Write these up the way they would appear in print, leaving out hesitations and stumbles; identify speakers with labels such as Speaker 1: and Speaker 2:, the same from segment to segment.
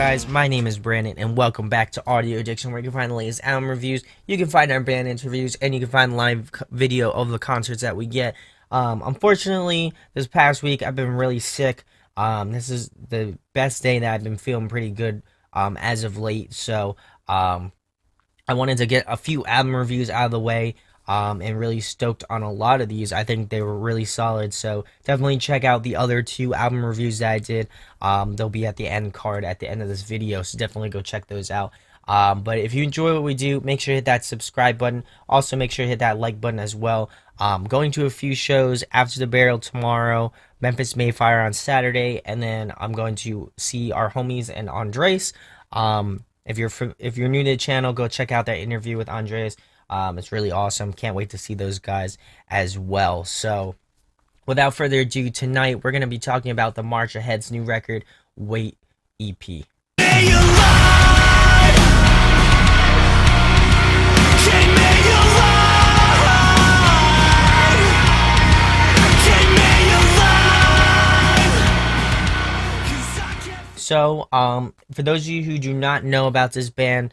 Speaker 1: guys? My name is Brandon, and welcome back to Audio Addiction, where you can find the latest album reviews, you can find our band interviews, and you can find live video of the concerts that we get. Unfortunately, this past week I've been really sick. This is the best day that I've been feeling pretty good as of late, so I wanted to get a few album reviews out of the way. And really stoked on a lot of these. I think they were really solid, so definitely check out the other two album reviews that I did. They'll be at the end card at the end of this video, so definitely go check those out. But if you enjoy what we do, make sure to hit that subscribe button. Also, make sure to hit that like button as well. Going to a few shows: After the Burial tomorrow, Memphis Mayfire on Saturday, and then I'm going to see our homies and Andres. If you're new to the channel, go check out that interview with Andres. It's really awesome. Can't wait to see those guys as well. So, without further ado, tonight we're going to be talking about the March Ahead's new record, Wait EP. So, for those of you who do not know about this band,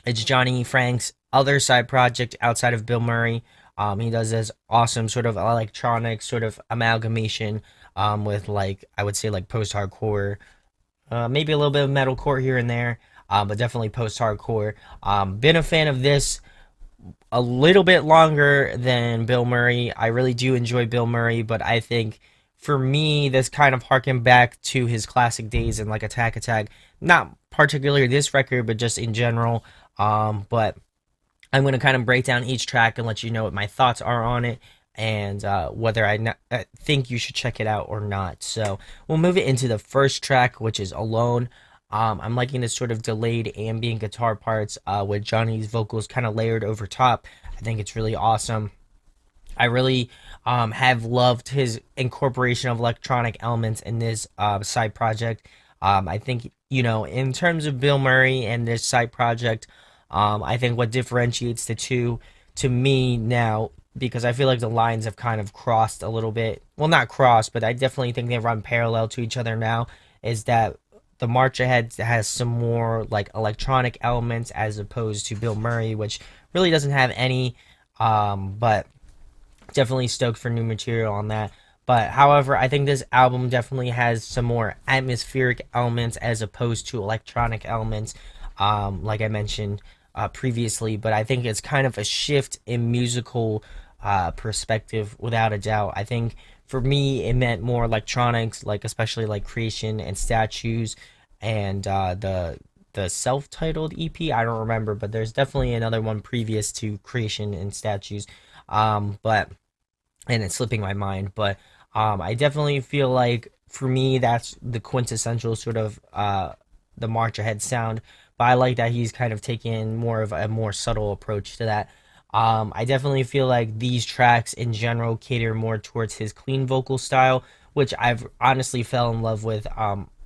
Speaker 1: it's Johnny Franck's other side project outside of Bill Murray. He does this awesome sort of electronic sort of amalgamation with, like, I would say, like, post-hardcore, maybe a little bit of metalcore here and there, but definitely post-hardcore. Been a fan of this a little bit longer than Bill Murray. I really do enjoy Bill Murray, but I think for me, this kind of harkened back to his classic days in, like, Attack Attack. Not particularly this record, but just in general. But I'm going to kind of break down each track and let you know what my thoughts are on it, and whether I think you should check it out or not. So we'll move it into the first track, which is Alone. I'm liking this sort of delayed ambient guitar parts with Johnny's vocals kind of layered over top. I think it's really awesome. I really have loved his incorporation of electronic elements in this side project. I think, you know, in terms of Bill Murray and this side project, I think what differentiates the two to me now, because I feel like the lines have kind of crossed a little bit. Well, not crossed, but I definitely think they run parallel to each other now, is that the March Ahead has some more, like, electronic elements as opposed to Bill Murray, which really doesn't have any, but definitely stoked for new material on that. But however, I think this album definitely has some more atmospheric elements as opposed to electronic elements, like I mentioned previously. But I think it's kind of a shift in musical perspective, without a doubt. I think for me, it meant more electronics, like especially like Creation and Statues, and the self-titled EP. I don't remember, but there's definitely another one previous to Creation and Statues. And it's slipping my mind, but I definitely feel like for me that's the quintessential sort of the March Ahead sound. But I like that he's kind of taking more of a more subtle approach to that. I definitely feel like these tracks in general cater more towards his clean vocal style, which I've honestly fell in love with.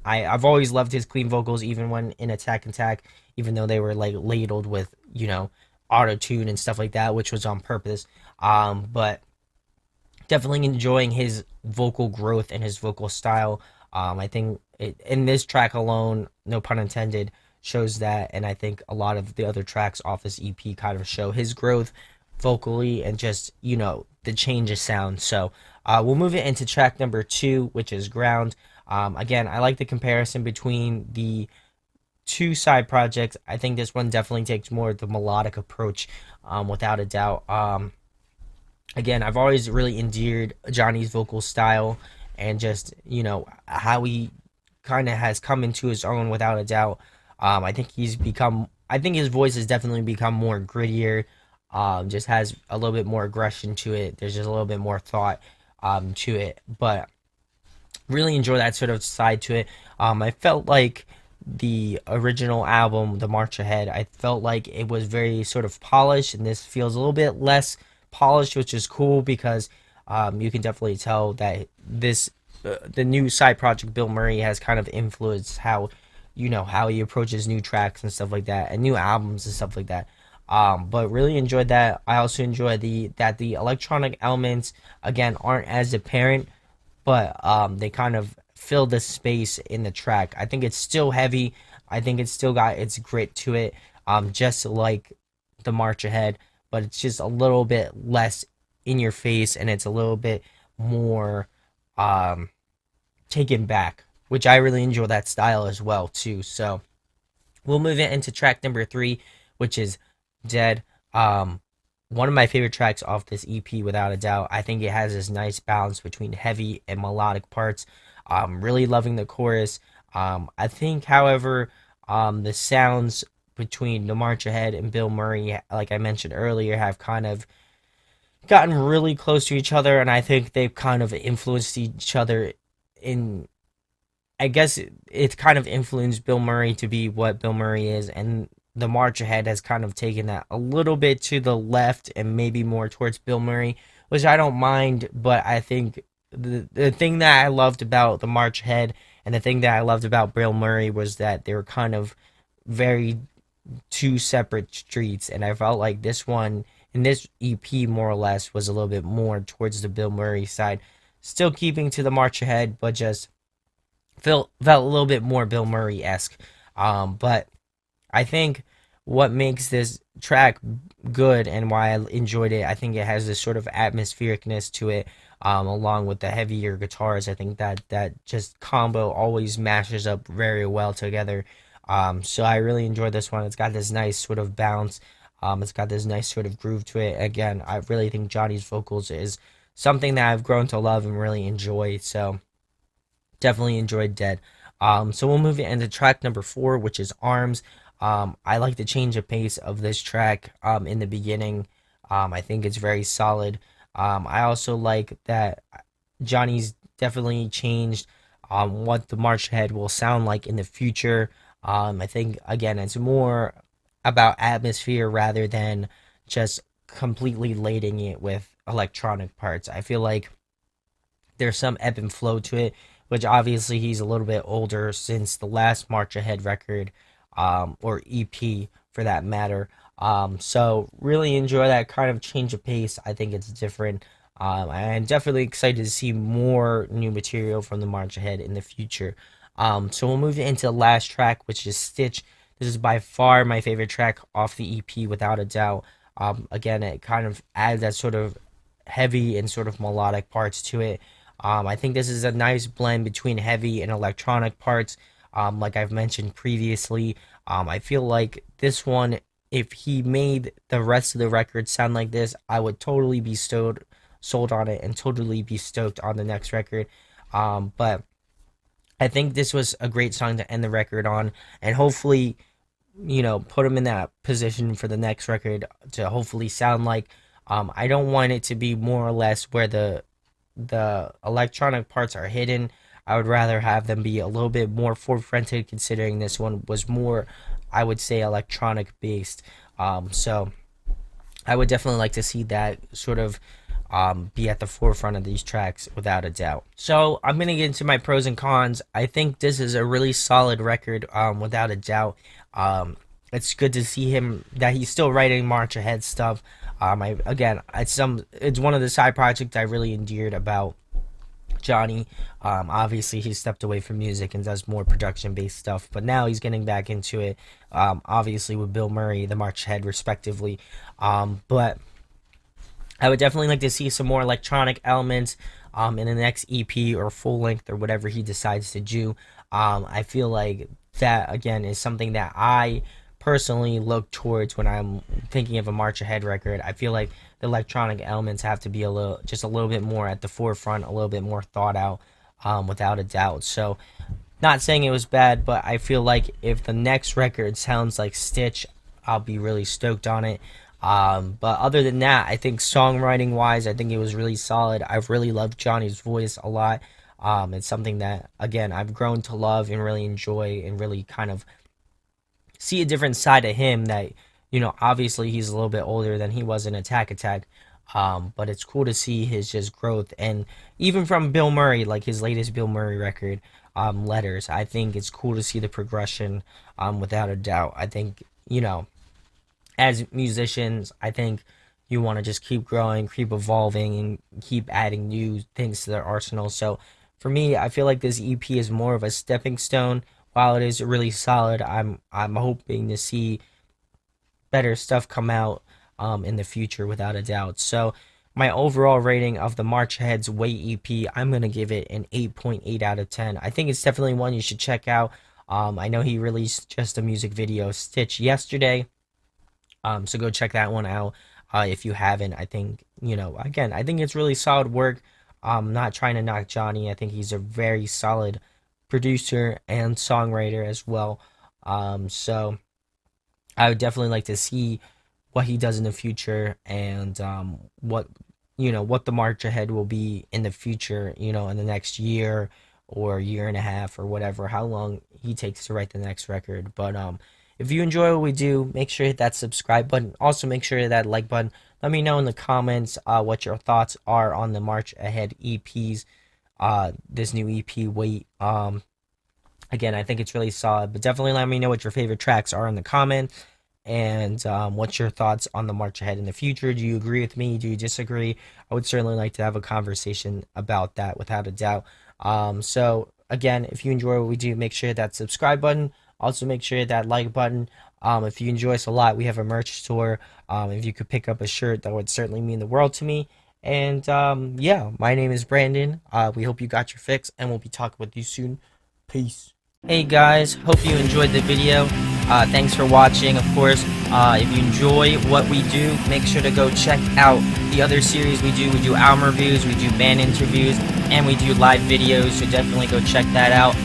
Speaker 1: I've always loved his clean vocals, even when in Attack Attack, even though they were, like, ladled with, you know, auto-tune and stuff like that, which was on purpose. But definitely enjoying his vocal growth and his vocal style. I think in this track alone, no pun intended, shows that, and I think a lot of the other tracks off this EP kind of show his growth vocally and just, you know, the change of sound. So we'll move it into track number 2, which is Ground. Again, I like the comparison between the two side projects. I think this one definitely takes more of the melodic approach, without a doubt. Again, I've always really endeared Johnny's vocal style and just, you know, how he kind of has come into his own, without a doubt. I think his voice has definitely become more grittier, just has a little bit more aggression to it. There's just a little bit more thought to it, but really enjoy that sort of side to it. I felt like the original album, The March Ahead, I felt like it was very sort of polished, and this feels a little bit less polished, which is cool because you can definitely tell that this the new side project Bill Murray has kind of influenced how, you know, how he approaches new tracks and stuff like that, and new albums and stuff like that. But really enjoyed that. I also enjoyed that the electronic elements again aren't as apparent, but they kind of fill the space in the track. I think it's still heavy. I think it's still got its grit to it, just like the March Ahead, but it's just a little bit less in your face, and it's a little bit more um, taken back, which I really enjoy that style as well too. So we'll move it into track number three, which is Dead. Um, One of my favorite tracks off this EP, without a doubt. I think it has this nice balance between heavy and melodic parts. Really loving the chorus. I think, however, the sounds between The March Ahead and Bill Murray, like I mentioned earlier, have kind of gotten really close to each other, and I think they've kind of influenced each other in. I guess it's kind of influenced Bill Murray to be what Bill Murray is, and the March Ahead has kind of taken that a little bit to the left and maybe more towards Bill Murray, which I don't mind. But I think the thing that I loved about the March Ahead and the thing that I loved about Bill Murray was that they were kind of very two separate streets, and I felt like this one in this EP more or less was a little bit more towards the Bill Murray side, still keeping to the March Ahead, but just felt a little bit more Bill Murray esque. But I think what makes this track good and why I enjoyed it, I think it has this sort of atmosphericness to it, along with the heavier guitars. I think that just combo always mashes up very well together. So I really enjoyed this one. It's got this nice sort of bounce. It's got this nice sort of groove to it. Again, I really think Johnny's vocals is something that I've grown to love and really enjoy. So definitely enjoyed Dead. So we'll move into track number four, which is Arms. I like the change of pace of this track in the beginning. I think it's very solid. I also like that Johnny's definitely changed what the March Ahead will sound like in the future. I think, again, it's more about atmosphere rather than just completely lading it with electronic parts. I feel like there's some ebb and flow to it, which obviously he's a little bit older since the last March Ahead record, or EP for that matter. So really enjoy that kind of change of pace. I think it's different. I'm definitely excited to see more new material from the March Ahead in the future. So we'll move into the last track, which is Stitch. This is by far my favorite track off the EP, without a doubt. Again, it kind of adds that sort of heavy and sort of melodic parts to it. I think this is a nice blend between heavy and electronic parts. Like I've mentioned previously, I feel like this one, if he made the rest of the record sound like this, I would totally be sold on it and totally be stoked on the next record. But I think this was a great song to end the record on, and hopefully, put him in that position for the next record to hopefully sound like. I don't want it to be more or less where the electronic parts are hidden. I would rather have them be a little bit more forefronted, considering this one was more, I would say, electronic based. So I would definitely like to see that sort of be at the forefront of these tracks, without a doubt. So I'm gonna get into my pros and cons. I think this is a really solid record, without a doubt. It's good to see him that he's still writing March Ahead stuff. It's one of the side projects I really endeared about Johnny. Obviously, he stepped away from music and does more production based stuff, but now he's getting back into it. Obviously, with Bill Murray, the March Ahead, respectively. But I would definitely like to see some more electronic elements in the next EP or full length or whatever he decides to do. I feel like that, again, is something that I personally look towards when I'm thinking of a March Ahead record. I feel like the electronic elements have to be just a little bit more at the forefront, a little bit more thought out, without a doubt. So, not saying it was bad, but I feel like if the next record sounds like Stitch, I'll be really stoked on it. But other than that, I think songwriting wise, I think it was really solid. I've really loved Johnny's voice a lot. It's something that, again, I've grown to love and really enjoy, and really kind of see a different side of him that, obviously he's a little bit older than he was in Attack Attack. But it's cool to see his just growth. And even from Bill Murray, like his latest Bill Murray record, Letters, I think it's cool to see the progression, without a doubt. I think, as musicians, I think you want to just keep growing, keep evolving, and keep adding new things to their arsenal. So for me, I feel like this EP is more of a stepping stone. While it is really solid, I'm hoping to see better stuff come out in the future without a doubt. So my overall rating of the March Ahead's Wait EP, I'm gonna give it an 8.8 out of 10. I think it's definitely one you should check out. I know he released just a music video, Stitch, yesterday. So go check that one out if you haven't. I think, again, I think it's really solid work. Not trying to knock Johnny. I think he's a very solid producer and songwriter as well. So I would definitely like to see what he does in the future, and what the march ahead will be in the future, in the next year or year and a half or whatever, how long he takes to write the next record. But if you enjoy what we do, make sure to hit that subscribe button. Also, make sure to hit that like button. Let me know in the comments what your thoughts are on the March Ahead EPs, this new EP, Wait. Again, I think it's really solid, but definitely let me know what your favorite tracks are in the comments, and what's your thoughts on the March Ahead in the future. Do you agree with me? Do you disagree? I would certainly like to have a conversation about that, without a doubt. So again, if you enjoy what we do, make sure that subscribe button. Also, make sure that like button. If you enjoy us a lot, we have a merch store. If you could pick up a shirt, that would certainly mean the world to me. And yeah, my name is Brandon. We hope you got your fix, and we'll be talking with you soon. Peace. Hey guys, hope you enjoyed the video. Thanks for watching. Of course, if you enjoy what we do, make sure to go check out the other series we do. We do album reviews, we do band interviews, and we do live videos, so definitely go check that out.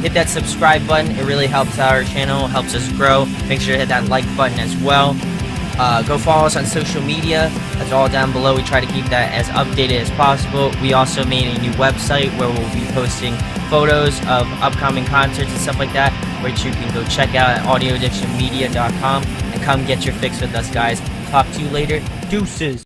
Speaker 1: Hit that subscribe button. It really helps our channel, helps us grow. Make sure to hit that like button as well. Go follow us on social media. That's all down below. We try to keep that as updated as possible. We also made a new website where we'll be posting photos of upcoming concerts and stuff like that, which you can go check out at audioaddictionmedia.com, and come get your fix with us, guys. Talk to you later. Deuces.